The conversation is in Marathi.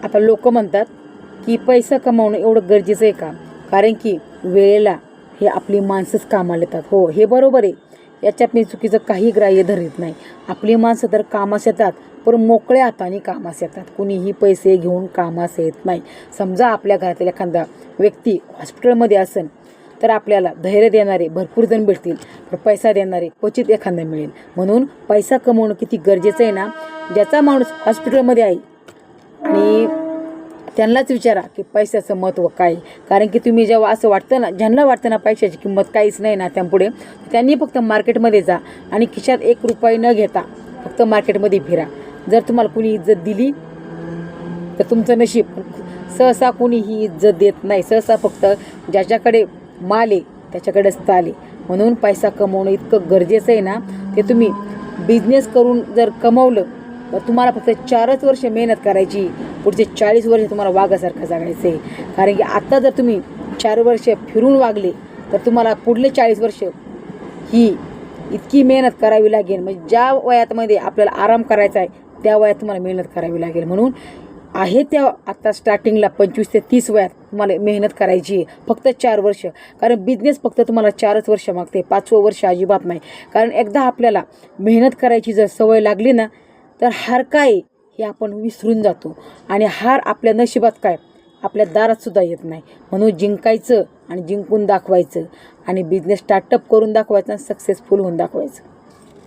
आता लोक म्हणतात की पैसा कमावणं एवढं गरजेचं आहे का, कारण की वेळेला हे आपली माणसंच कामाला येतात. हो, हे बरोबर आहे, याच्यात मी चुकीचं काही ग्राह्य धरत नाही. आपली माणसं तर कामास येतात, पण मोकळ्या हाताने कामास येतात. कुणीही पैसे घेऊन कामास येत नाही. समजा आपल्या घरातील एखादा व्यक्ती हॉस्पिटलमध्ये असेल तर आपल्याला धैर्य देणारे भरपूर जण भेटतील, पण पैसा देणारे क्वचित एखादा मिळेल. म्हणून पैसा कमवणं किती गरजेचं आहे ना. ज्याचा माणूस हॉस्पिटलमध्ये आहे आणि त्यांनाच विचारा की पैशाचं महत्त्व काय. कारण की तुम्ही जेव्हा असं वाटतं ना, ज्यांना वाटतं ना पैशाची किंमत काहीच नाही ना त्यापुढे, त्यांनी फक्त मार्केटमध्ये जा आणि खिशात 1 रुपया न घेता फक्त मार्केटमध्ये फिरा. जर तुम्हाला कुणी इज्जत दिली तर तुमचं नशीब. सहसा कुणी ही इज्जत देत नाही. सहसा फक्त ज्याच्याकडे माल आहे त्याच्याकडेच चाल आहे. म्हणून पैसा कमवणं इतकं गरजेचं आहे ना. ते तुम्ही बिझनेस करून जर कमवलं तर तुम्हाला फक्त 4च वर्ष मेहनत करायची, पुढचे 40 वर्ष तुम्हाला वाघासारखं जगायचं आहे. कारण की आत्ता जर तुम्ही 4 वर्ष फिरून वागले तर तुम्हाला पुढले 40 वर्ष ही इतकी मेहनत करावी लागेल. म्हणजे ज्या वयामध्ये आपल्याला आराम करायचा आहे त्या वयात तुम्हाला मेहनत करावी लागेल. म्हणून आहे त्या आत्ता स्टार्टिंगला 25 ते 30 वयात तुम्हाला मेहनत करायची आहे, फक्त 4 वर्ष. कारण बिझनेस फक्त तुम्हाला 4च वर्ष मागते, 5वं वर्ष अजिबात नाही. कारण एकदा आपल्याला मेहनत करायची जर सवय लागली ना तर हार काय हे आपण विसरून जातो, आणि हार आपल्या नशिबात काय आपल्या दारातसुद्धा येत नाही. म्हणून जिंकायचं आणि जिंकून दाखवायचं, आणि बिझनेस स्टार्टअप करून दाखवायचा आणि सक्सेसफुल होऊन दाखवायचं.